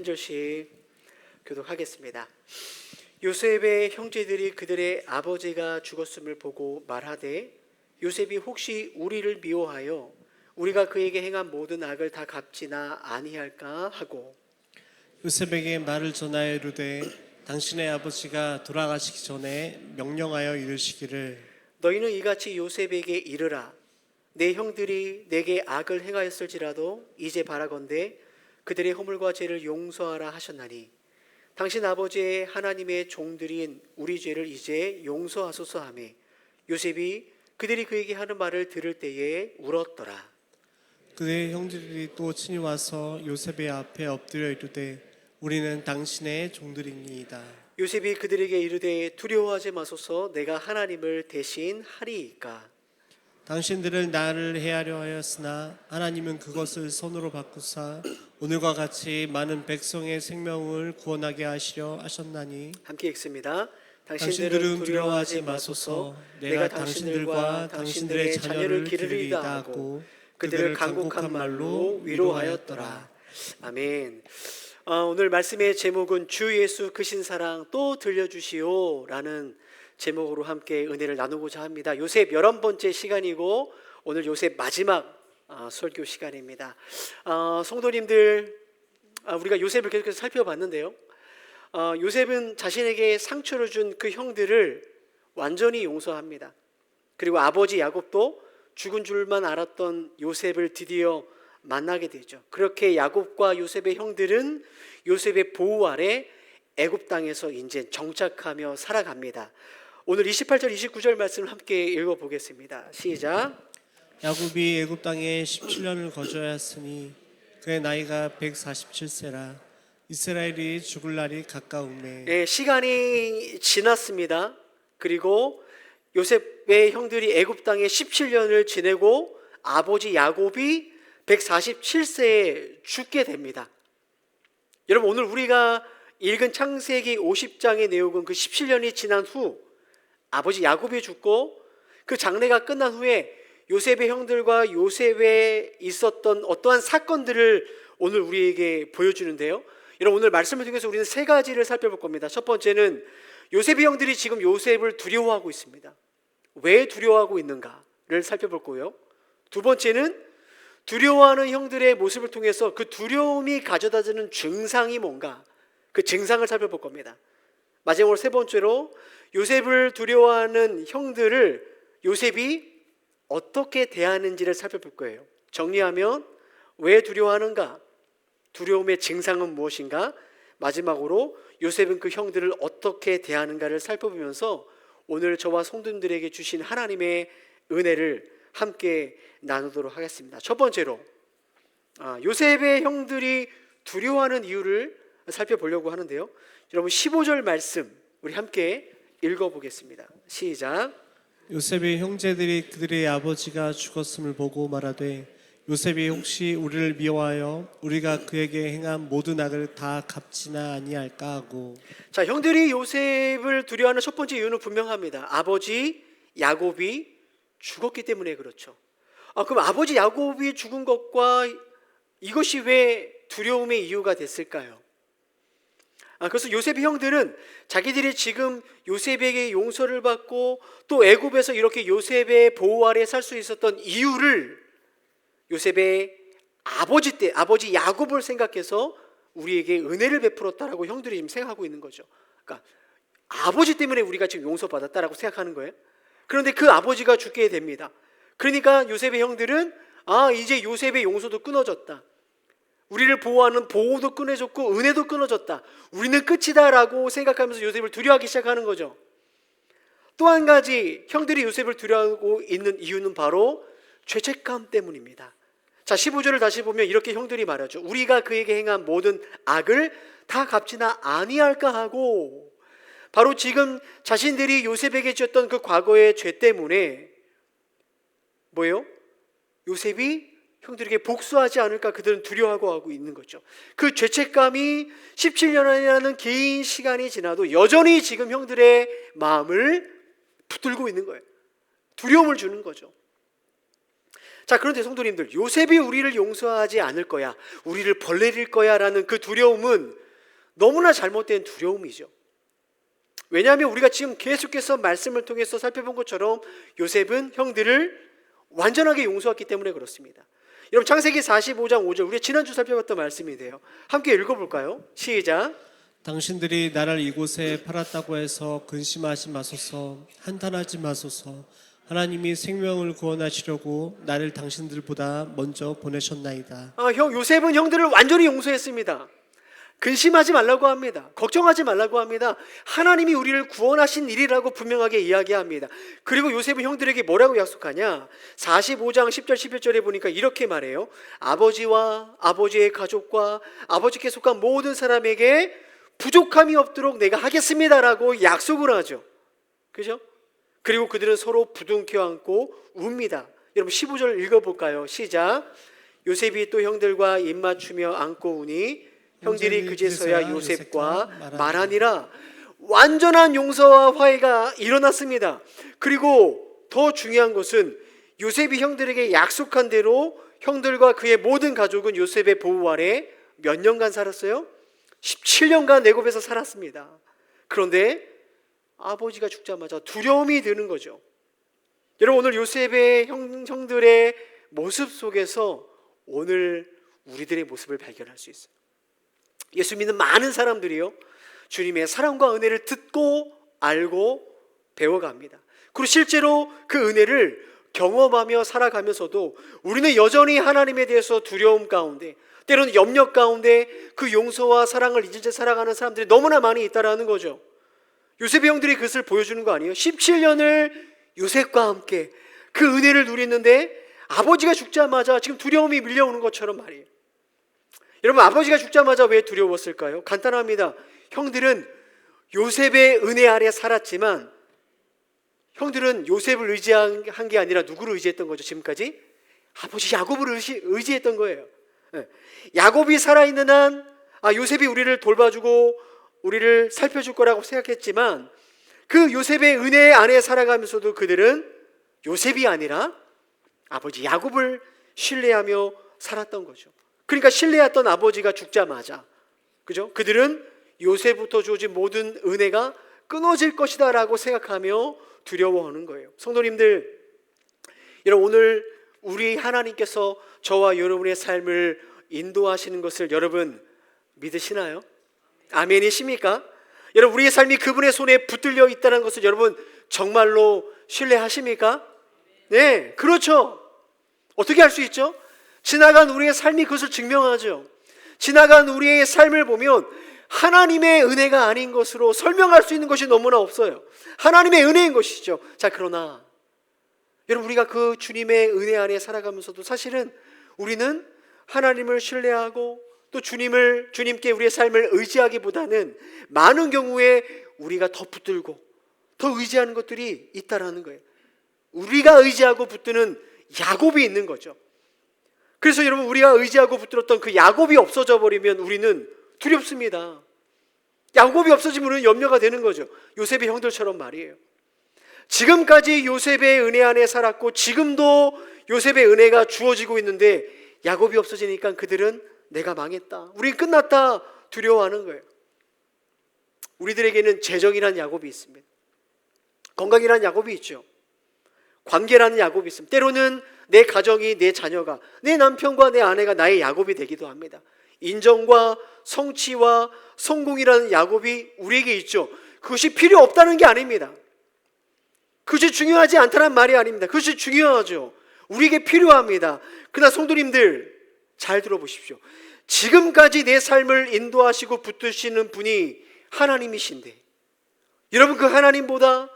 한 절씩 교독하겠습니다. 요셉의 형제들이 그들의 아버지가 죽었음을 보고 말하되 요셉이 혹시 우리를 미워하여 우리가 그에게 행한 모든 악을 다 갚지나 아니할까 하고 요셉에게 말을 전하여 이르되 당신의 아버지가 돌아가시기 전에 명령하여 이르시기를 너희는 이같이 요셉에게 이르라. 내 형들이 내게 악을 행하였을지라도 이제 바라건대 그들의 허물과 죄를 용서하라 하셨나니 당신 아버지의 하나님의 종들인 우리 죄를 이제 용서하소서 하며 요셉이 그들이 그에게 하는 말을 들을 때에 울었더라. 그의 형제들이 또 친히 와서 요셉의 앞에 엎드려 이르되 우리는 당신의 종들이니이다. 요셉이 그들에게 이르되 두려워하지 마소서 내가 하나님을 대신 하리이까. 당신들은 나를 해하려 하였으나 하나님은 그것을 손으로 바꾸사 오늘과 같이 많은 백성의 생명을 구원하게 하시려 하셨나니 함께 읽습니다. 당신들은 두려워하지 마소서 내가 당신들과 당신들의 자녀를 기르리이다 하고 그들을 간곡한 말로 위로하였더라. 아멘. 오늘 말씀의 제목은 주 예수 크신 사랑 또 들려주시오 라는 제목으로 함께 은혜를 나누고자 합니다. 요셉 11번째 시간이고 오늘 요셉 마지막 설교 시간입니다. 성도님들, 우리가 요셉을 계속해서 살펴봤는데요. 요셉은 자신에게 상처를 준 그 형들을 완전히 용서합니다. 그리고 아버지 야곱도 죽은 줄만 알았던 요셉을 드디어 만나게 되죠. 그렇게 야곱과 요셉의 형들은 요셉의 보호 아래 애굽 땅에서 이제 정착하며 살아갑니다. 오늘 28절 29절 말씀을 함께 읽어보겠습니다. 시작. 야곱이 애굽 땅에 17년을 거주하였으니 그의 나이가 147세라. 이스라엘이 죽을 날이 가까우매. 네, 시간이 지났습니다. 그리고 요셉의 형들이 애굽 땅에 17년을 지내고 아버지 야곱이 147세에 죽게 됩니다. 여러분, 오늘 우리가 읽은 창세기 50장의 내용은 그 17년이 지난 후 아버지 야곱이 죽고 그 장례가 끝난 후에 요셉의 형들과 요셉에 있었던 어떠한 사건들을 오늘 우리에게 보여주는데요. 여러분, 오늘 말씀을 통해서 우리는 세 가지를 살펴볼 겁니다. 첫 번째는 요셉의 형들이 지금 요셉을 두려워하고 있습니다. 왜 두려워하고 있는가를 살펴볼 거고요. 두 번째는 두려워하는 형들의 모습을 통해서 그 두려움이 가져다주는 증상이 뭔가, 그 증상을 살펴볼 겁니다. 마지막으로 세 번째로 요셉을 두려워하는 형들을 요셉이 어떻게 대하는지를 살펴볼 거예요. 정리하면 왜 두려워하는가? 두려움의 증상은 무엇인가? 마지막으로 요셉은 그 형들을 어떻게 대하는가를 살펴보면서 오늘 저와 성도님들에게 주신 하나님의 은혜를 함께 나누도록 하겠습니다. 첫 번째로 요셉의 형들이 두려워하는 이유를 살펴보려고 하는데요. 여러분 15절 말씀 우리 함께 읽어보겠습니다. 시작. 요셉의 형제들이 그들의 아버지가 죽었음을 보고 말하되 요셉이 혹시 우리를 미워하여 우리가 그에게 행한 모든 악을 다 갚지나 아니할까 하고. 자, 형들이 요셉을 두려워하는 첫 번째 이유는 분명합니다. 아버지 야곱이 죽었기 때문에 그렇죠. 그럼 아버지 야곱이 죽은 것과 이것이 왜 두려움의 이유가 됐을까요? 그래서 요셉의 형들은 자기들이 지금 요셉에게 용서를 받고 또 애굽에서 이렇게 요셉의 보호 아래 살 수 있었던 이유를 요셉의 아버지 야곱을 생각해서 우리에게 은혜를 베풀었다라고 형들이 지금 생각하고 있는 거죠. 그러니까 아버지 때문에 우리가 지금 용서받았다라고 생각하는 거예요. 그런데 그 아버지가 죽게 됩니다. 그러니까 요셉의 형들은 이제 요셉의 용서도 끊어졌다. 우리를 보호하는 보호도 끊어졌고 은혜도 끊어졌다. 우리는 끝이다라고 생각하면서 요셉을 두려워하기 시작하는 거죠. 또 한 가지 형들이 요셉을 두려워하고 있는 이유는 바로 죄책감 때문입니다. 자, 15절을 다시 보면 이렇게 형들이 말하죠. 우리가 그에게 행한 모든 악을 다 갚지나 아니할까 하고, 바로 지금 자신들이 요셉에게 지었던 그 과거의 죄 때문에 뭐예요? 요셉이 형들에게 복수하지 않을까 그들은 두려워하고 하고 있는 거죠. 그 죄책감이 17년이라는 긴 시간이 지나도 여전히 지금 형들의 마음을 붙들고 있는 거예요. 두려움을 주는 거죠. 자, 그런데 성도님들, 요셉이 우리를 용서하지 않을 거야, 우리를 벌내릴 거야 라는 그 두려움은 너무나 잘못된 두려움이죠. 왜냐하면 우리가 지금 계속해서 말씀을 통해서 살펴본 것처럼 요셉은 형들을 완전하게 용서했기 때문에 그렇습니다. 여러분, 창세기 45장 5절, 우리 지난주 살펴봤던 말씀인데요, 함께 읽어볼까요? 시작. 당신들이 나를 이곳에 팔았다고 해서 근심하지 마소서, 한탄하지 마소서. 하나님이 생명을 구원하시려고 나를 당신들보다 먼저 보내셨나이다. 요셉은 형들을 완전히 용서했습니다. 근심하지 말라고 합니다. 걱정하지 말라고 합니다. 하나님이 우리를 구원하신 일이라고 분명하게 이야기합니다. 그리고 요셉은 형들에게 뭐라고 약속하냐? 45장 10절 11절에 보니까 이렇게 말해요. 아버지와 아버지의 가족과 아버지께 속한 모든 사람에게 부족함이 없도록 내가 하겠습니다라고 약속을 하죠. 그죠? 그리고 그들은 서로 부둥켜 안고 웁니다. 여러분 15절 읽어볼까요? 시작. 요셉이 또 형들과 입맞추며 안고 우니 형들이 그제서야 요셉과 말하니라. 완전한 용서와 화해가 일어났습니다. 그리고 더 중요한 것은 요셉이 형들에게 약속한 대로 형들과 그의 모든 가족은 요셉의 보호 아래 몇 년간 살았어요? 17년간 애굽에서 살았습니다. 그런데 아버지가 죽자마자 두려움이 드는 거죠. 여러분, 오늘 요셉의 형들의 모습 속에서 오늘 우리들의 모습을 발견할 수 있어요. 예수 믿는 많은 사람들이요, 주님의 사랑과 은혜를 듣고 알고 배워갑니다. 그리고 실제로 그 은혜를 경험하며 살아가면서도 우리는 여전히 하나님에 대해서 두려움 가운데, 때로는 염려 가운데 그 용서와 사랑을 잊은 채 살아가는 사람들이 너무나 많이 있다라는 거죠. 요셉의 형들이 그것을 보여주는 거 아니에요? 17년을 요셉과 함께 그 은혜를 누리는데 아버지가 죽자마자 지금 두려움이 밀려오는 것처럼 말이에요. 여러분, 아버지가 죽자마자 왜 두려웠을까요? 간단합니다. 형들은 요셉의 은혜 아래 살았지만 형들은 요셉을 의지한 게 아니라 누구를 의지했던 거죠? 지금까지 아버지 야곱을 의지했던 거예요. 야곱이 살아있는 한 요셉이 우리를 돌봐주고 우리를 살펴줄 거라고 생각했지만 그 요셉의 은혜 안에 살아가면서도 그들은 요셉이 아니라 아버지 야곱을 신뢰하며 살았던 거죠. 그러니까 신뢰했던 아버지가 죽자마자, 그죠? 그들은 요셉부터 주어진 모든 은혜가 끊어질 것이다 라고 생각하며 두려워하는 거예요. 성도님들, 여러분, 오늘 우리 하나님께서 저와 여러분의 삶을 인도하시는 것을 여러분 믿으시나요? 아멘이십니까? 여러분, 우리의 삶이 그분의 손에 붙들려 있다는 것을 여러분 정말로 신뢰하십니까? 네, 그렇죠. 어떻게 할 수 있죠? 지나간 우리의 삶이 그것을 증명하죠. 지나간 우리의 삶을 보면 하나님의 은혜가 아닌 것으로 설명할 수 있는 것이 너무나 없어요. 하나님의 은혜인 것이죠. 자, 그러나 여러분, 우리가 그 주님의 은혜 안에 살아가면서도 사실은 우리는 하나님을 신뢰하고 또 주님께 우리의 삶을 의지하기보다는 많은 경우에 우리가 더 붙들고 더 의지하는 것들이 있다라는 거예요. 우리가 의지하고 붙드는 야곱이 있는 거죠. 그래서 여러분, 우리가 의지하고 붙들었던 그 야곱이 없어져 버리면 우리는 두렵습니다. 야곱이 없어지면 우리는 염려가 되는 거죠. 요셉의 형들처럼 말이에요. 지금까지 요셉의 은혜 안에 살았고 지금도 요셉의 은혜가 주어지고 있는데 야곱이 없어지니까 그들은 내가 망했다, 우리 끝났다 두려워하는 거예요. 우리들에게는 재정이라는 야곱이 있습니다. 건강이라는 야곱이 있죠. 관계라는 야곱이 있습니다. 때로는 내 가정이, 내 자녀가, 내 남편과 내 아내가 나의 야곱이 되기도 합니다. 인정과 성취와 성공이라는 야곱이 우리에게 있죠. 그것이 필요 없다는 게 아닙니다. 그것이 중요하지 않다는 말이 아닙니다. 그것이 중요하죠. 우리에게 필요합니다. 그러나 성도님들 잘 들어보십시오. 지금까지 내 삶을 인도하시고 붙드시는 분이 하나님이신데 여러분, 그 하나님보다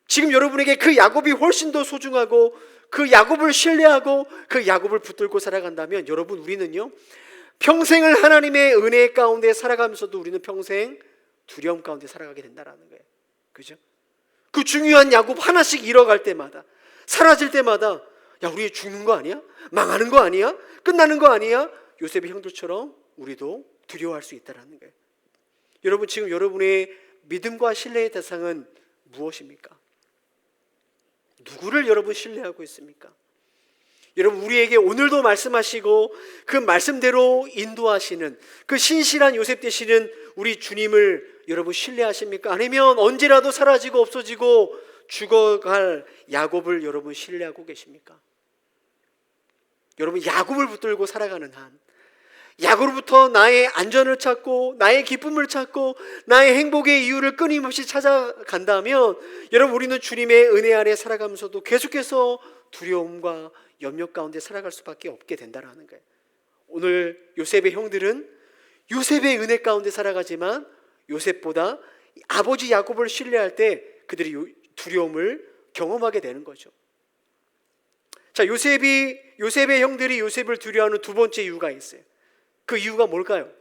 지금 여러분에게 그 야곱이 훨씬 더 소중하고 그 야곱을 신뢰하고 그 야곱을 붙들고 살아간다면 여러분, 우리는요 평생을 하나님의 은혜 가운데 살아가면서도 우리는 평생 두려움 가운데 살아가게 된다는 거예요. 그죠? 그 중요한 야곱 하나씩 잃어갈 때마다, 사라질 때마다, 야, 우리 죽는 거 아니야? 망하는 거 아니야? 끝나는 거 아니야? 요셉의 형들처럼 우리도 두려워할 수 있다는 거예요. 여러분, 지금 여러분의 믿음과 신뢰의 대상은 무엇입니까? 누구를 여러분 신뢰하고 있습니까? 여러분, 우리에게 오늘도 말씀하시고 그 말씀대로 인도하시는 그 신실한 요셉 되시는 우리 주님을 여러분 신뢰하십니까? 아니면 언제라도 사라지고 없어지고 죽어갈 야곱을 여러분 신뢰하고 계십니까? 여러분, 야곱을 붙들고 살아가는 한, 야곱으로부터 나의 안전을 찾고 나의 기쁨을 찾고 나의 행복의 이유를 끊임없이 찾아간다면 여러분, 우리는 주님의 은혜 아래 살아가면서도 계속해서 두려움과 염려 가운데 살아갈 수밖에 없게 된다는 거예요. 오늘 요셉의 형들은 요셉의 은혜 가운데 살아가지만 요셉보다 아버지 야곱을 신뢰할 때 그들이 두려움을 경험하게 되는 거죠. 자, 요셉의 형들이 요셉을 두려워하는 두 번째 이유가 있어요. 그 이유가 뭘까요?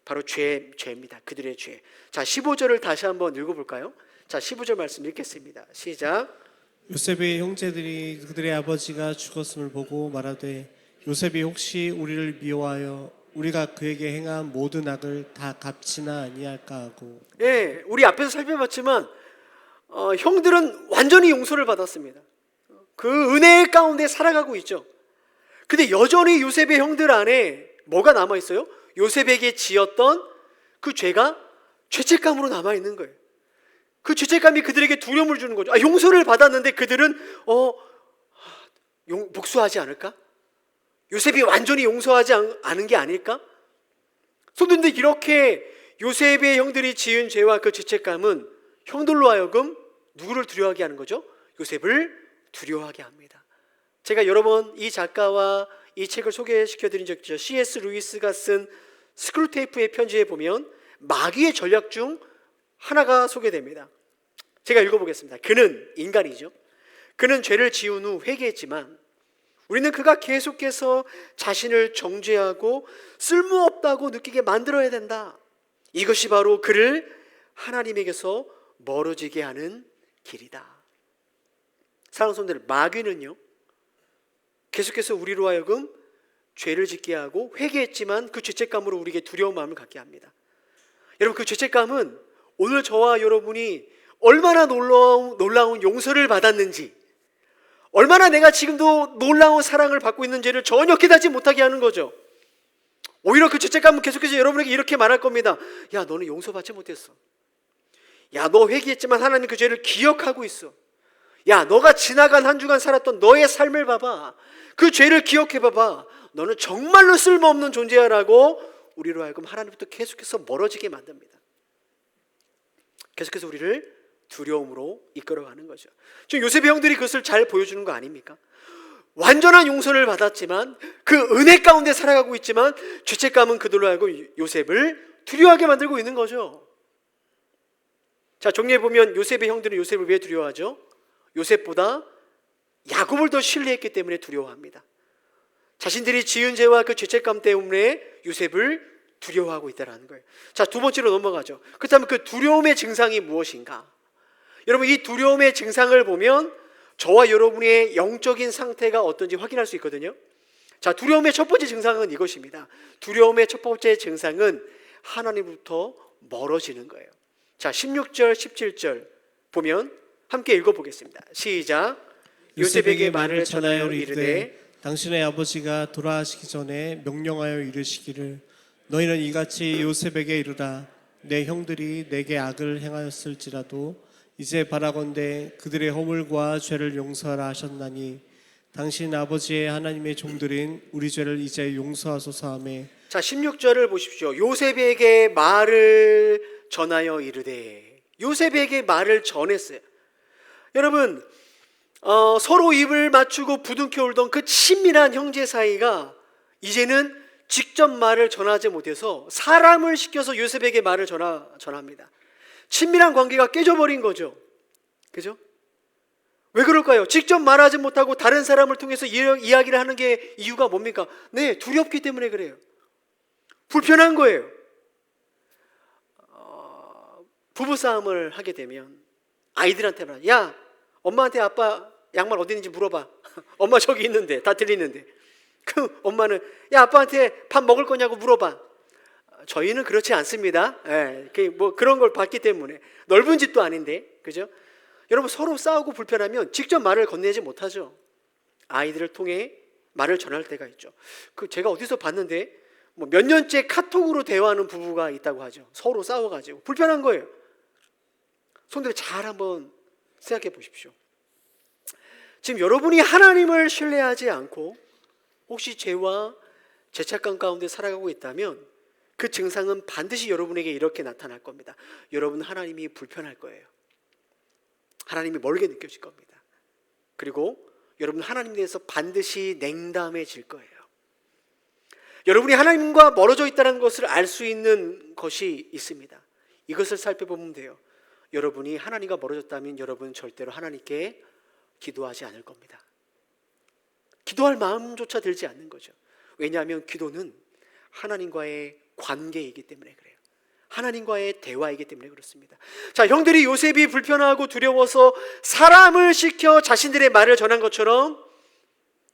바로 죄입니다. 그들의 죄. 자, 15절을 다시 한번 읽어볼까요? 자, 15절 말씀 읽겠습니다. 시작. 요셉의 형제들이 그들의 아버지가 죽었음을 보고 말하되 요셉이 혹시 우리를 미워하여 우리가 그에게 행한 모든 악을 다 갚지나 아니할까 하고. 예, 우리 앞에서 살펴봤지만 형들은 완전히 용서를 받았습니다. 그 은혜 가운데 살아가고 있죠. 근데 여전히 요셉의 형들 안에 뭐가 남아있어요? 요셉에게 지었던 그 죄가 죄책감으로 남아있는 거예요. 그 죄책감이 그들에게 두려움을 주는 거죠. 용서를 받았는데 그들은 복수하지 않을까? 요셉이 완전히 용서하지 않은 게 아닐까? 그런데 이렇게 요셉의 형들이 지은 죄와 그 죄책감은 형들로 하여금 누구를 두려워하게 하는 거죠? 요셉을 두려워하게 합니다. 제가 여러 번 이 작가와 이 책을 소개시켜드린 적 있죠. C.S. 루이스가 쓴 스크루테이프의 편지에 보면 마귀의 전략 중 하나가 소개됩니다. 제가 읽어보겠습니다. 그는 인간이죠. 그는 죄를 지은 후 회개했지만 우리는 그가 계속해서 자신을 정죄하고 쓸모없다고 느끼게 만들어야 된다. 이것이 바로 그를 하나님에게서 멀어지게 하는 길이다. 사랑하는 성도들, 마귀는요 계속해서 우리로 하여금 죄를 짓게 하고 회개했지만 그 죄책감으로 우리에게 두려운 마음을 갖게 합니다. 여러분, 그 죄책감은 오늘 저와 여러분이 얼마나 놀라운 용서를 받았는지, 얼마나 내가 지금도 놀라운 사랑을 받고 있는지를 전혀 깨닫지 못하게 하는 거죠. 오히려 그 죄책감은 계속해서 여러분에게 이렇게 말할 겁니다. 야, 너는 용서받지 못했어. 야, 너 회개했지만 하나님 그 죄를 기억하고 있어. 야, 너가 지나간 한 주간 살았던 너의 삶을 봐봐. 그 죄를 기억해 봐봐. 너는 정말로 쓸모없는 존재야라고 우리로 하여금 하나님부터 계속해서 멀어지게 만듭니다. 계속해서 우리를 두려움으로 이끌어가는 거죠. 지금 요셉의 형들이 그것을 잘 보여주는 거 아닙니까? 완전한 용서를 받았지만 그 은혜 가운데 살아가고 있지만 죄책감은 그들로 하여금 요셉을 두려워하게 만들고 있는 거죠. 자, 정리해 보면 요셉의 형들은 요셉을 왜 두려워하죠? 요셉보다 야곱을 더 신뢰했기 때문에 두려워합니다. 자신들이 지은 죄와 그 죄책감 때문에 요셉을 두려워하고 있다는 거예요. 자, 두 번째로 넘어가죠. 그렇다면 그 두려움의 증상이 무엇인가? 여러분, 이 두려움의 증상을 보면 저와 여러분의 영적인 상태가 어떤지 확인할 수 있거든요. 자, 두려움의 첫 번째 증상은 이것입니다. 두려움의 첫 번째 증상은 하나님부터 멀어지는 거예요. 자, 16절, 17절 보면 함께 읽어보겠습니다. 시작. 요셉에게 말을 전하여 이르되 당신의 아버지가 돌아가시기 전에 명령하여 이르시기를 너희는 이같이 요셉에게 이르라. 내 형들이 내게 악을 행하였을지라도 이제 바라건대 그들의 허물과 죄를 용서하라 하셨나니 당신 아버지의 하나님의 종들인 우리 죄를 이제 용서하소서 하며. 자, 16절을 보십시오. 요셉에게 말을 전하여 이르되. 요셉에게 말을 전했어요. 여러분, 서로 입을 맞추고 부둥켜 울던 그 친밀한 형제 사이가 이제는 직접 말을 전하지 못해서 사람을 시켜서 요셉에게 말을 전합니다. 친밀한 관계가 깨져버린 거죠. 그죠? 왜 그럴까요? 직접 말하지 못하고 다른 사람을 통해서 이야기를 하는 게 이유가 뭡니까? 네, 두렵기 때문에 그래요. 불편한 거예요. 부부싸움을 하게 되면 아이들한테 말하죠. 야, 엄마한테 아빠 양말 어디 있는지 물어봐. 엄마 저기 있는데, 다 들리는데. 그 엄마는 야, 아빠한테 밥 먹을 거냐고 물어봐. 저희는 그렇지 않습니다. 뭐 그런 걸 봤기 때문에. 넓은 집도 아닌데, 그죠? 여러분, 서로 싸우고 불편하면 직접 말을 건네지 못하죠. 아이들을 통해 말을 전할 때가 있죠. 제가 어디서 봤는데 뭐 몇 년째 카톡으로 대화하는 부부가 있다고 하죠. 서로 싸워가지고 불편한 거예요. 성도들 잘 한번 생각해 보십시오. 지금 여러분이 하나님을 신뢰하지 않고 혹시 죄와 죄책감 가운데 살아가고 있다면 그 증상은 반드시 여러분에게 이렇게 나타날 겁니다. 여러분 하나님이 불편할 거예요. 하나님이 멀게 느껴질 겁니다. 그리고 여러분 하나님에 대해서 반드시 냉담해질 거예요. 여러분이 하나님과 멀어져 있다는 것을 알 수 있는 것이 있습니다. 이것을 살펴보면 돼요. 여러분이 하나님과 멀어졌다면 여러분은 절대로 하나님께 기도하지 않을 겁니다. 기도할 마음조차 들지 않는 거죠. 왜냐하면 기도는 하나님과의 관계이기 때문에 그래요. 하나님과의 대화이기 때문에 그렇습니다. 자, 형들이 요셉이 불편하고 두려워서 사람을 시켜 자신들의 말을 전한 것처럼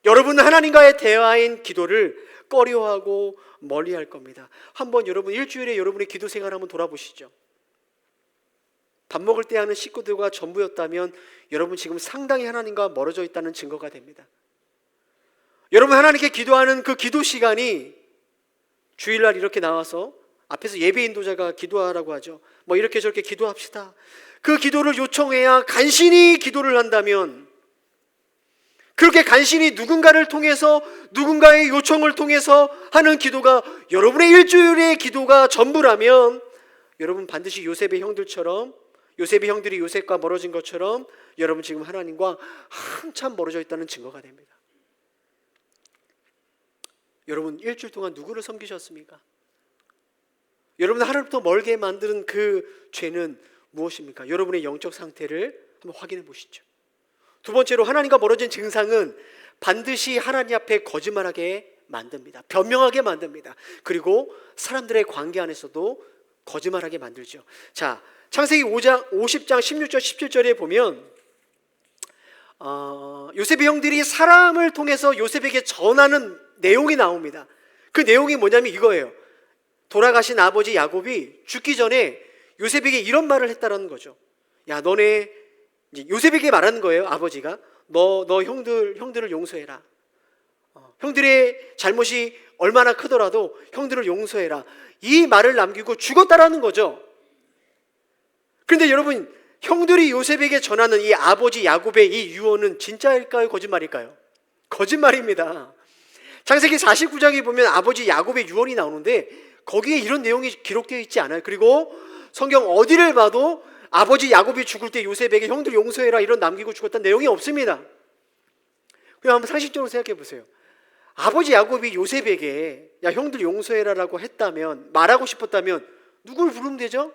여러분은 하나님과의 대화인 기도를 꺼려하고 멀리할 겁니다. 한번 여러분 일주일에 여러분의 기도 생활 한번 돌아보시죠. 밥 먹을 때 하는 식구들과 전부였다면 여러분 지금 상당히 하나님과 멀어져 있다는 증거가 됩니다. 여러분 하나님께 기도하는 그 기도 시간이 주일날 이렇게 나와서 앞에서 예배 인도자가 기도하라고 하죠. 뭐 이렇게 저렇게 기도합시다. 그 기도를 요청해야 간신히 기도를 한다면, 그렇게 간신히 누군가를 통해서 누군가의 요청을 통해서 하는 기도가 여러분의 일주일의 기도가 전부라면 여러분 반드시 요셉의 형들처럼, 요셉의 형들이 요셉과 멀어진 것처럼 여러분 지금 하나님과 한참 멀어져 있다는 증거가 됩니다. 여러분 일주일 동안 누구를 섬기셨습니까? 여러분 하나님부터 멀게 만드는 그 죄는 무엇입니까? 여러분의 영적 상태를 한번 확인해 보시죠. 두 번째로 하나님과 멀어진 증상은 반드시 하나님 앞에 거짓말하게 만듭니다. 변명하게 만듭니다. 그리고 사람들의 관계 안에서도 거짓말하게 만들죠. 자, 창세기 5장 50장 16절 17절에 보면 요셉의 형들이 사람을 통해서 요셉에게 전하는 내용이 나옵니다. 그 내용이 뭐냐면 이거예요. 돌아가신 아버지 야곱이 죽기 전에 요셉에게 이런 말을 했다라는 거죠. 야, 너네, 이제 요셉에게 말하는 거예요. 아버지가 너 형들을 용서해라. 형들의 잘못이 얼마나 크더라도 형들을 용서해라. 이 말을 남기고 죽었다라는 거죠. 그런데 여러분, 형들이 요셉에게 전하는 이 아버지 야곱의 이 유언은 진짜일까요? 거짓말일까요? 거짓말입니다. 창세기 49장에 보면 아버지 야곱의 유언이 나오는데 거기에 이런 내용이 기록되어 있지 않아요. 그리고 성경 어디를 봐도 아버지 야곱이 죽을 때 요셉에게 형들 용서해라 이런 남기고 죽었다는 내용이 없습니다. 그럼 한번 상식적으로 생각해 보세요. 아버지 야곱이 요셉에게 야 형들 용서해라라고 했다면, 말하고 싶었다면 누굴 부르면 되죠?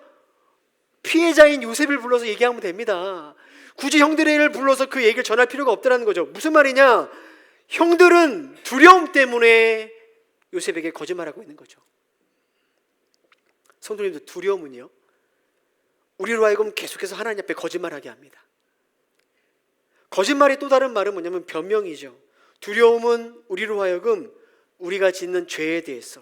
피해자인 요셉을 불러서 얘기하면 됩니다. 굳이 형들을 불러서 그 얘기를 전할 필요가 없다는 거죠. 무슨 말이냐? 형들은 두려움 때문에 요셉에게 거짓말하고 있는 거죠. 성도님들, 두려움은요 우리로 하여금 계속해서 하나님 앞에 거짓말하게 합니다. 거짓말의 또 다른 말은 뭐냐면 변명이죠. 두려움은 우리로 하여금 우리가 짓는 죄에 대해서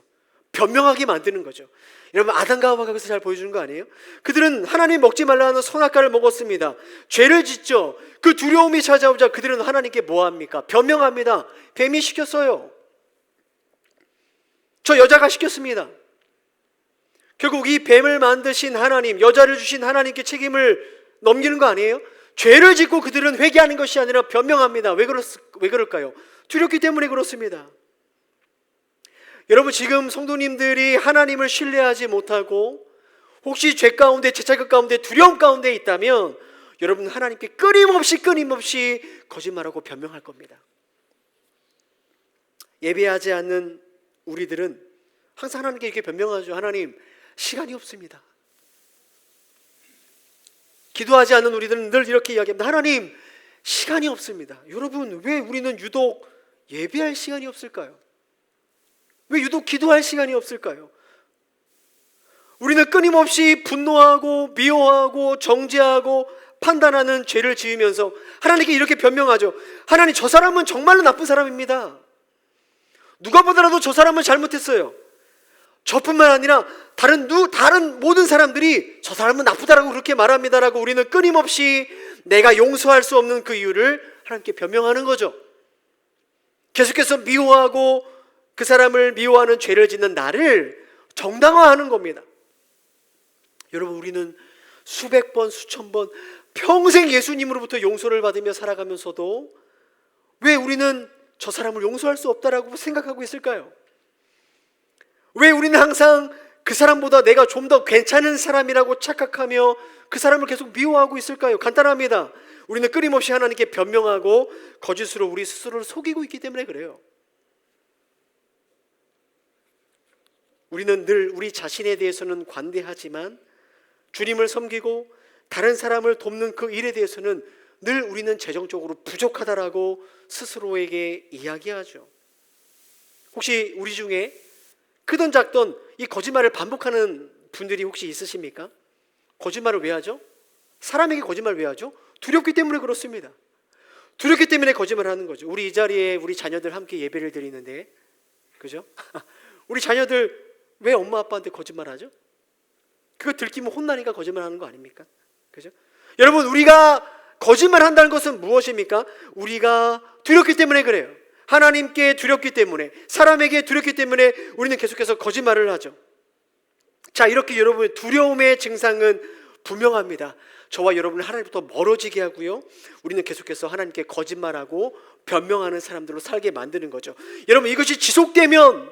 변명하게 만드는 거죠. 여러분 아담과 하와가 그것을 잘 보여주는 거 아니에요? 그들은 하나님 먹지 말라는 선악과를 먹었습니다. 죄를 짓죠. 그 두려움이 찾아오자 그들은 하나님께 뭐합니까? 변명합니다. 뱀이 시켰어요. 저 여자가 시켰습니다. 결국 이 뱀을 만드신 하나님, 여자를 주신 하나님께 책임을 넘기는 거 아니에요? 죄를 짓고 그들은 회개하는 것이 아니라 변명합니다. 왜 그럴까요? 두렵기 때문에 그렇습니다. 여러분 지금 성도님들이 하나님을 신뢰하지 못하고 혹시 죄 가운데, 죄책감 가운데, 두려움 가운데 있다면 여러분 하나님께 끊임없이 거짓말하고 변명할 겁니다. 예배하지 않는 우리들은 항상 하나님께 이렇게 변명하죠. 하나님, 시간이 없습니다. 기도하지 않는 우리들은 늘 이렇게 이야기합니다. 하나님, 시간이 없습니다. 여러분, 왜 우리는 유독 예배할 시간이 없을까요? 왜 유독 기도할 시간이 없을까요? 우리는 끊임없이 분노하고 미워하고 정죄하고 판단하는 죄를 지으면서 하나님께 이렇게 변명하죠. 하나님, 저 사람은 정말로 나쁜 사람입니다. 누가 보더라도 저 사람은 잘못했어요. 저뿐만 아니라 다른 모든 사람들이 저 사람은 나쁘다라고 그렇게 말합니다라고 우리는 끊임없이 내가 용서할 수 없는 그 이유를 하나님께 변명하는 거죠. 계속해서 미워하고 그 사람을 미워하는 죄를 짓는 나를 정당화하는 겁니다. 여러분, 우리는 수백 번, 수천 번 평생 예수님으로부터 용서를 받으며 살아가면서도 왜 우리는 저 사람을 용서할 수 없다라고 생각하고 있을까요? 왜 우리는 항상 그 사람보다 내가 좀 더 괜찮은 사람이라고 착각하며 그 사람을 계속 미워하고 있을까요? 간단합니다. 우리는 끊임없이 하나님께 변명하고 거짓으로 우리 스스로를 속이고 있기 때문에 그래요. 우리는 늘 우리 자신에 대해서는 관대하지만 주님을 섬기고 다른 사람을 돕는 그 일에 대해서는 늘 우리는 재정적으로 부족하다라고 스스로에게 이야기하죠. 혹시 우리 중에 크든 작든 이 거짓말을 반복하는 분들이 혹시 있으십니까? 거짓말을 왜 하죠? 사람에게 거짓말을 왜 하죠? 두렵기 때문에 그렇습니다. 두렵기 때문에 거짓말을 하는 거죠. 우리 이 자리에 우리 자녀들 함께 예배를 드리는데, 그죠? 우리 자녀들 왜 엄마 아빠한테 거짓말하죠? 그거 들키면 혼나니까 거짓말하는 거 아닙니까? 그죠? 여러분, 우리가 거짓말한다는 것은 무엇입니까? 우리가 두렵기 때문에 그래요. 하나님께 두렵기 때문에, 사람에게 두렵기 때문에 우리는 계속해서 거짓말을 하죠. 자, 이렇게 여러분의 두려움의 증상은 분명합니다. 저와 여러분을 하나님부터 멀어지게 하고요, 우리는 계속해서 하나님께 거짓말하고 변명하는 사람들로 살게 만드는 거죠. 여러분, 이것이 지속되면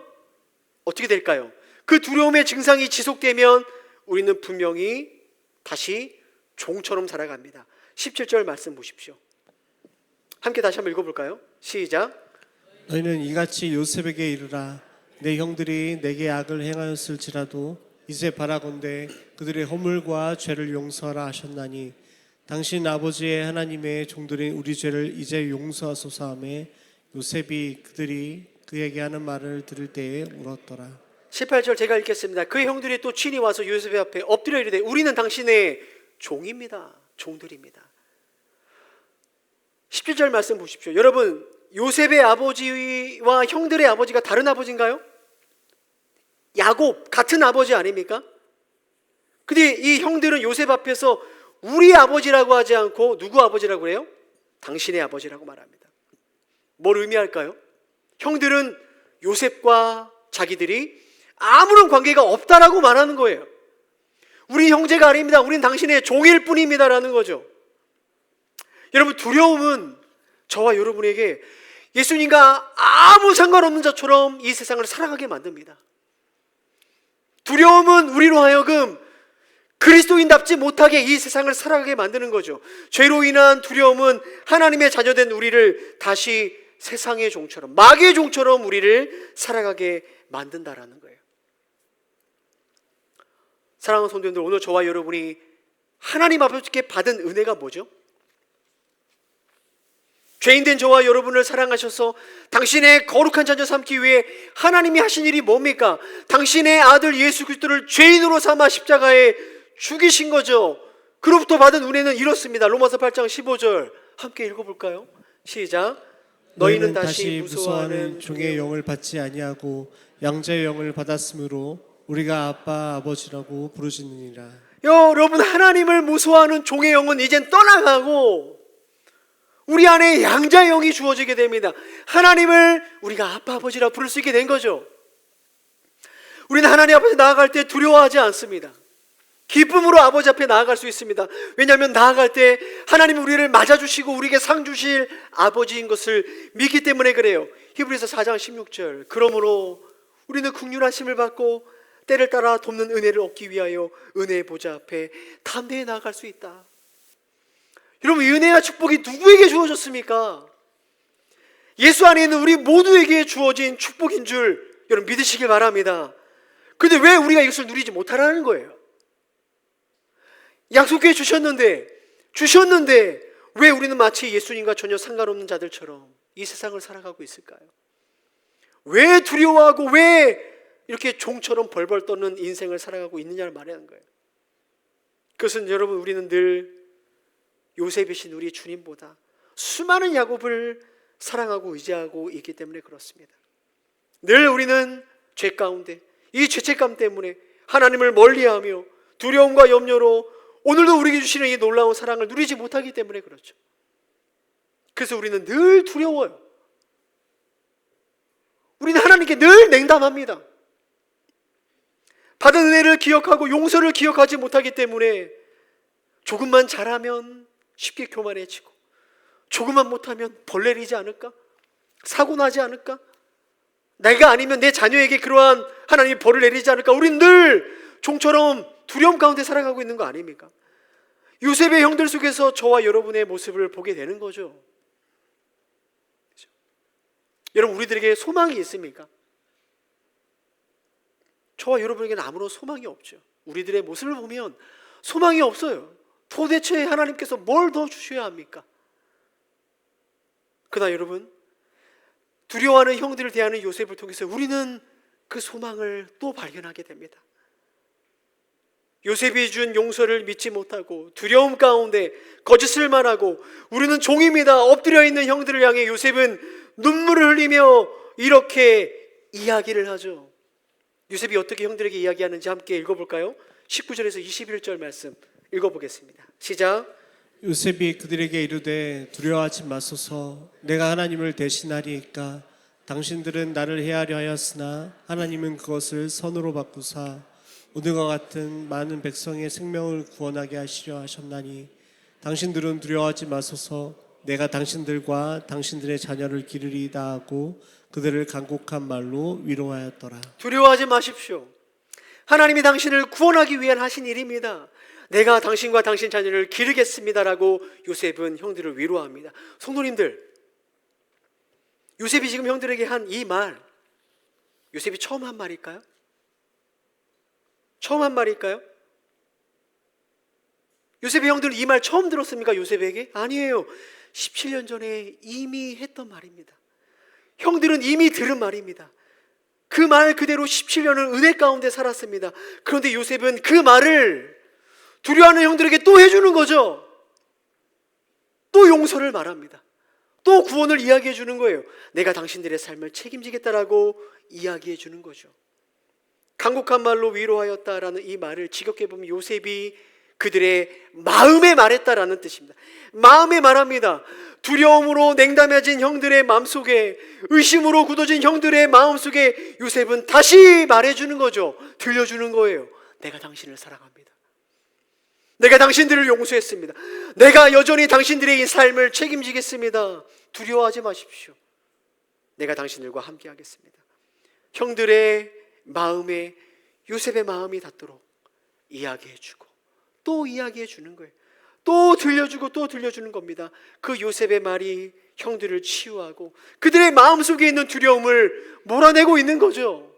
어떻게 될까요? 그 두려움의 증상이 지속되면 우리는 분명히 다시 종처럼 살아갑니다. 17절 말씀 보십시오. 함께 다시 한번 읽어볼까요? 시작. 너희는 이같이 요셉에게 이르라. 내 형들이 내게 악을 행하였을지라도 이제 바라건대 그들의 허물과 죄를 용서하라 하셨나니 당신 아버지의 하나님의 종들인 우리 죄를 이제 용서하소서 하매 요셉이 그들이 그에게 하는 말을 들을 때에 울었더라. 18절 제가 읽겠습니다. 그 형들이 또 친히 와서 요셉의 앞에 엎드려 이르되 우리는 당신의 종입니다. 종들입니다. 17절 말씀 보십시오. 여러분, 요셉의 아버지와 형들의 아버지가 다른 아버지인가요? 야곱, 같은 아버지 아닙니까? 근데 이 형들은 요셉 앞에서 우리 아버지라고 하지 않고 누구 아버지라고 해요? 당신의 아버지라고 말합니다. 뭘 의미할까요? 형들은 요셉과 자기들이 아무런 관계가 없다라고 말하는 거예요. 우리 형제가 아닙니다. 우린 당신의 종일 뿐입니다라는 거죠. 여러분, 두려움은 저와 여러분에게 예수님과 아무 상관없는 자처럼 이 세상을 살아가게 만듭니다. 두려움은 우리로 하여금 그리스도인답지 못하게 이 세상을 살아가게 만드는 거죠. 죄로 인한 두려움은 하나님의 자녀된 우리를 다시 세상의 종처럼, 마귀의 종처럼 우리를 살아가게 만든다라는 거예요. 사랑하는 성도님들, 오늘 저와 여러분이 하나님 아버지께 받은 은혜가 뭐죠? 죄인된 저와 여러분을 사랑하셔서 당신의 거룩한 자녀 삼기 위해 하나님이 하신 일이 뭡니까? 당신의 아들 예수 그리스도를 죄인으로 삼아 십자가에 죽이신 거죠. 그로부터 받은 은혜는 이렇습니다. 로마서 8장 15절 함께 읽어볼까요? 시작. 너희는 다시 무서워하는 종의 영을 받지 아니하고 양자의 영을 받았으므로 우리가 아빠 아버지라고 부르짖느니라. 여러분, 하나님을 무서워하는 종의 영은 이젠 떠나가고 우리 안에 양자의 영이 주어지게 됩니다. 하나님을 우리가 아빠 아버지라 부를 수 있게 된 거죠. 우리는 하나님 앞에 나아갈 때 두려워하지 않습니다. 기쁨으로 아버지 앞에 나아갈 수 있습니다. 왜냐하면 나아갈 때 하나님이 우리를 맞아주시고 우리에게 상 주실 아버지인 것을 믿기 때문에 그래요. 히브리서 4장 16절. 그러므로 우리는 긍휼하심을 받고 때를 따라 돕는 은혜를 얻기 위하여 은혜의 보좌 앞에 담대히 나아갈 수 있다. 여러분, 이 은혜와 축복이 누구에게 주어졌습니까? 예수 안에 있는 우리 모두에게 주어진 축복인 줄 여러분 믿으시길 바랍니다. 그런데 왜 우리가 이것을 누리지 못하라는 거예요? 약속해 주셨는데 왜 우리는 마치 예수님과 전혀 상관없는 자들처럼 이 세상을 살아가고 있을까요? 왜 두려워하고 왜 이렇게 종처럼 벌벌 떠는 인생을 살아가고 있느냐를 말하는 거예요. 그것은 여러분, 우리는 늘 요셉이신 우리 주님보다 수많은 야곱을 사랑하고 의지하고 있기 때문에 그렇습니다. 늘 우리는 죄 가운데 이 죄책감 때문에 하나님을 멀리하며 두려움과 염려로 오늘도 우리에게 주시는 이 놀라운 사랑을 누리지 못하기 때문에 그렇죠. 그래서 우리는 늘 두려워요. 우리는 하나님께 늘 냉담합니다. 받은 은혜를 기억하고 용서를 기억하지 못하기 때문에 조금만 잘하면 쉽게 교만해지고, 조금만 못하면 벌 내리지 않을까? 사고 나지 않을까? 내가 아니면 내 자녀에게 그러한 하나님이 벌을 내리지 않을까? 우리는 늘 종처럼 두려움 가운데 살아가고 있는 거 아닙니까? 요셉의 형들 속에서 저와 여러분의 모습을 보게 되는 거죠. 그렇죠? 여러분, 우리들에게 소망이 있습니까? 저와 여러분에게는 아무런 소망이 없죠. 우리들의 모습을 보면 소망이 없어요. 도대체 하나님께서 뭘 더 주셔야 합니까? 그러나 여러분, 두려워하는 형들을 대하는 요셉을 통해서 우리는 그 소망을 또 발견하게 됩니다. 요셉이 준 용서를 믿지 못하고 두려움 가운데 거짓을 말하고 우리는 종입니다. 엎드려 있는 형들을 향해 요셉은 눈물을 흘리며 이렇게 이야기를 하죠. 요셉이 어떻게 형들에게 이야기하는지 함께 읽어볼까요? 19절에서 21절 말씀 읽어보겠습니다. 시작. 요셉이 그들에게 이르되 두려워하지 마소서 내가 하나님을 대신하리이까 당신들은 나를 해하려 하였으나 하나님은 그것을 선으로 바꾸사 오늘과 같은 많은 백성의 생명을 구원하게 하시려 하셨나니 당신들은 두려워하지 마소서 내가 당신들과 당신들의 자녀를 기르리이다 하고 그들을 간곡한 말로 위로하였더라. 두려워하지 마십시오. 하나님이 당신을 구원하기 위한 하신 일입니다. 내가 당신과 당신 자녀를 기르겠습니다라고 요셉은 형들을 위로합니다. 성도님들, 요셉이 지금 형들에게 한 이 말, 요셉이 처음 한 말일까요? 처음 한 말일까요? 요셉의 형들은 이 말 처음 들었습니까? 요셉에게? 아니에요. 17년 전에 이미 했던 말입니다. 형들은 이미 들은 말입니다. 그 말 그대로 17년을 은혜 가운데 살았습니다. 그런데 요셉은 그 말을 두려워하는 형들에게 또 해주는 거죠. 또 용서를 말합니다. 또 구원을 이야기해 주는 거예요. 내가 당신들의 삶을 책임지겠다라고 이야기해 주는 거죠. 간곡한 말로 위로하였다라는 이 말을 직역해 보면 요셉이 그들의 마음에 말했다라는 뜻입니다. 마음에 말합니다. 두려움으로 냉담해진 형들의 마음속에, 의심으로 굳어진 형들의 마음속에 요셉은 다시 말해주는 거죠. 들려주는 거예요. 내가 당신을 사랑합니다. 내가 당신들을 용서했습니다. 내가 여전히 당신들의 이 삶을 책임지겠습니다. 두려워하지 마십시오. 내가 당신들과 함께 하겠습니다. 형들의 마음에 요셉의 마음이 닿도록 이야기해주고 또 이야기해주는 거예요. 또 들려주고 또 들려주는 겁니다. 그 요셉의 말이 형들을 치유하고 그들의 마음속에 있는 두려움을 몰아내고 있는 거죠.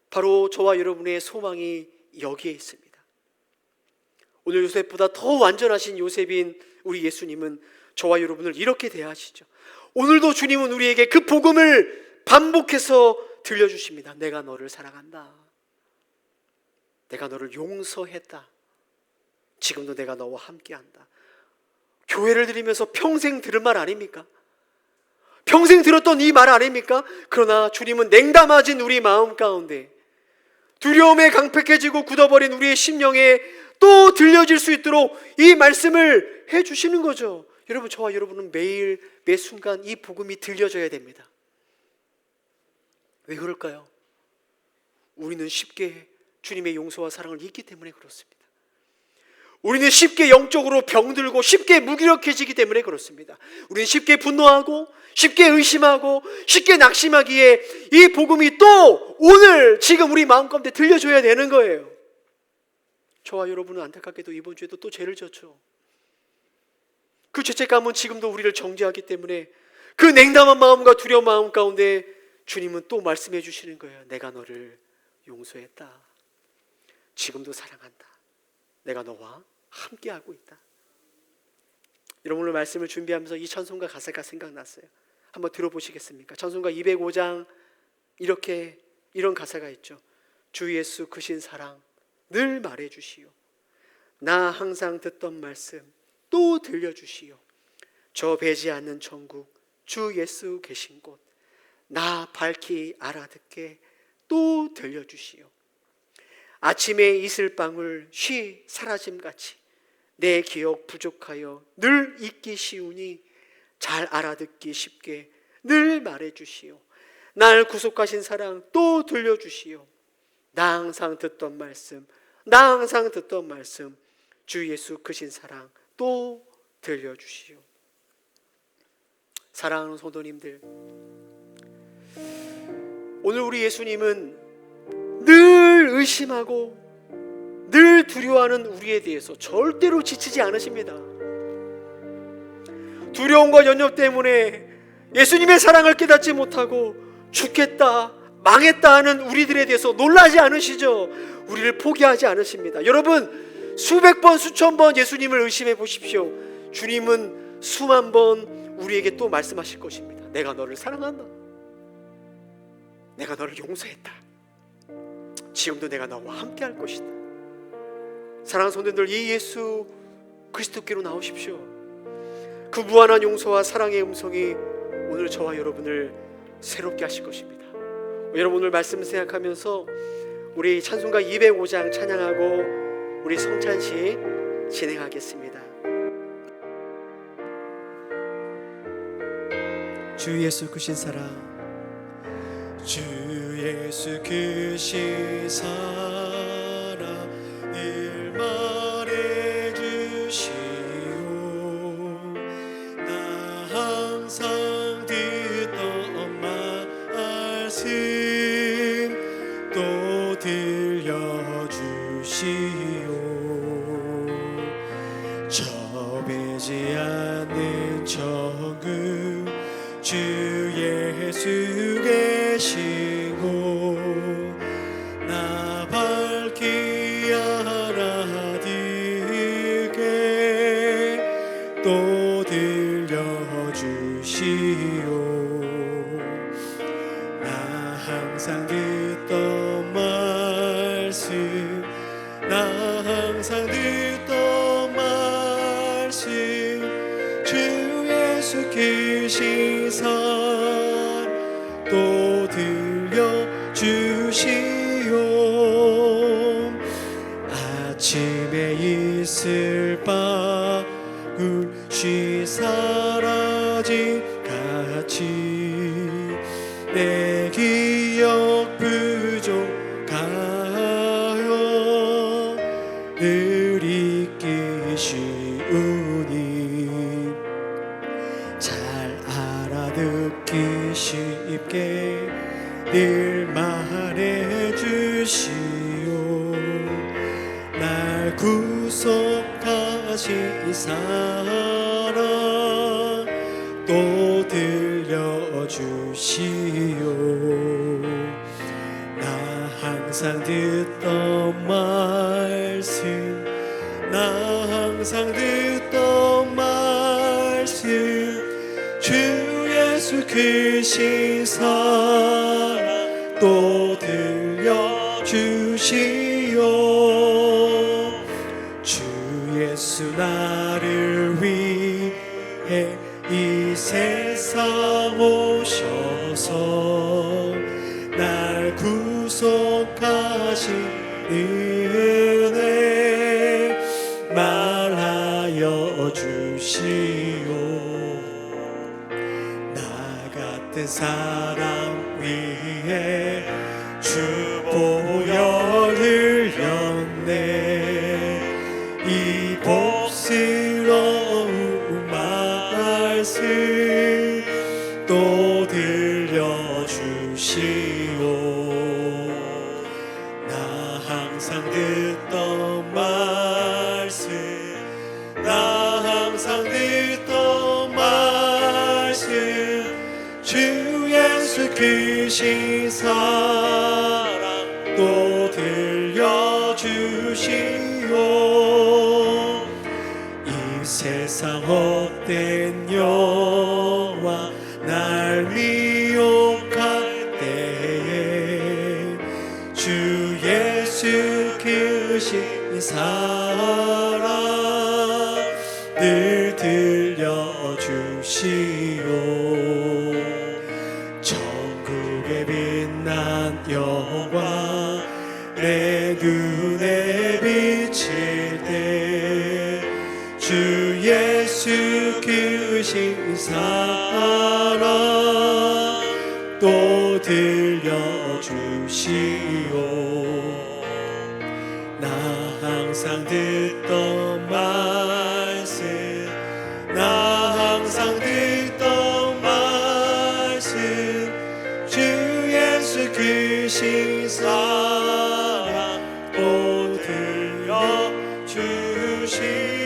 바로 저와 여러분의 소망이 여기에 있습니다. 오늘 요셉보다 더 완전하신 요셉인 우리 예수님은 저와 여러분을 이렇게 대하시죠. 오늘도 주님은 우리에게 그 복음을 반복해서 들려주십니다. 내가 너를 사랑한다. 내가 너를 용서했다. 지금도 내가 너와 함께한다. 교회를 드리면서 평생 들은 말 아닙니까? 평생 들었던 이 말 아닙니까? 그러나 주님은 냉담해진 우리 마음 가운데 두려움에 강팍해지고 굳어버린 우리의 심령에 또 들려질 수 있도록 이 말씀을 해주시는 거죠. 여러분, 저와 여러분은 매일 매 순간 이 복음이 들려져야 됩니다. 왜 그럴까요? 우리는 쉽게 주님의 용서와 사랑을 잊기 때문에 그렇습니다. 우리는 쉽게 영적으로 병들고 쉽게 무기력해지기 때문에 그렇습니다. 우리는 쉽게 분노하고 쉽게 의심하고 쉽게 낙심하기에 이 복음이 또 오늘 지금 우리 마음 가운데 들려줘야 되는 거예요. 저와 여러분은 안타깝게도 이번 주에도 또 죄를 졌죠. 그 죄책감은 지금도 우리를 정죄하기 때문에 그 냉담한 마음과 두려운 마음 가운데 주님은 또 말씀해 주시는 거예요. 내가 너를 용서했다. 지금도 사랑한다. 내가 너와 함께하고 있다. 여러분, 오늘 말씀을 준비하면서 이 찬송가 가사가 생각났어요. 한번 들어보시겠습니까? 찬송가 205장 이런 가사가 있죠. 주 예수 크신 사랑 늘 말해주시오. 나 항상 듣던 말씀 또 들려주시오. 저 배지 않는 천국 주 예수 계신 곳 나 밝히 알아듣게 또 들려주시오. 아침에 이슬방울 쉬 사라짐같이 내 기억 부족하여 늘 잊기 쉬우니 잘 알아듣기 쉽게 늘 말해주시오. 날 구속하신 사랑 또 들려주시오. 나 항상 듣던 말씀, 주 예수 크신 사랑 또 들려주시오. 사랑하는 성도님들, 오늘 우리 예수님은 늘 의심하고 늘 두려워하는 우리에 대해서 절대로 지치지 않으십니다. 두려움과 연협 때문에 예수님의 사랑을 깨닫지 못하고 죽겠다, 망했다 하는 우리들에 대해서 놀라지 않으시죠? 우리를 포기하지 않으십니다. 여러분, 수백 번, 수천 번 예수님을 의심해 보십시오. 주님은 수만 번 우리에게 또 말씀하실 것입니다. 내가 너를 사랑한다. 내가 너를 용서했다. 지금도 내가 너와 함께 할 것이다. 사랑하는 성도님들, 이 예수 그리스도께로 나오십시오. 그 무한한 용서와 사랑의 음성이 오늘 저와 여러분을 새롭게 하실 것입니다. 여러분, 오늘 말씀 생각하면서 우리 찬송가 205장 찬양하고 우리 성찬식 진행하겠습니다. 주 예수 크신 사랑, 주 예수 크신 사랑 늘 말해주시오. 나 항상 듣던 말씀 또 들려주시오. 좁히지 않는 정금 주 예수 계시고 나 밝히 알아듣게 또 들려주시오. 나 항상 듣던 말씀, 나 항상 듣던 말씀 주 예수 크신 사랑 또 들려주시오. 아침에 이슬 방울이 사라진 같이 내 기억 부족하여 늘 잊기 쉬우니 잘 알아듣기 쉽게 늘 말해주시오. 날 구속하신 사랑 또 들려주시오. 나 항상 듣던 말씀, 나 항상 듣던 말씀 주 예수 크신 사랑 또 들려주시오. 주 예수 나를 위해 이 세상 오셔서 날 구속하신 은혜 말하여 주시오. 나 같은 사람 위해 주 보혈 흘렸네. 이 복스러운 말씀 또 들려주시오. 나 항상 듣던 말씀, 나 항상 듣던 말씀 주 예수 크신 사랑 또 들려주시오. 이 세상 헛된 영화 날 미혹할 때에 주 예수 크신 사랑 늘 들려주시오. 천국의 빛난 영광 내 눈에 비칠 때 주 예수 크신 사랑 나 항상 듣던 말씀 나 항상 듣던 말씀 주 예수 크신 사랑 또 들려주시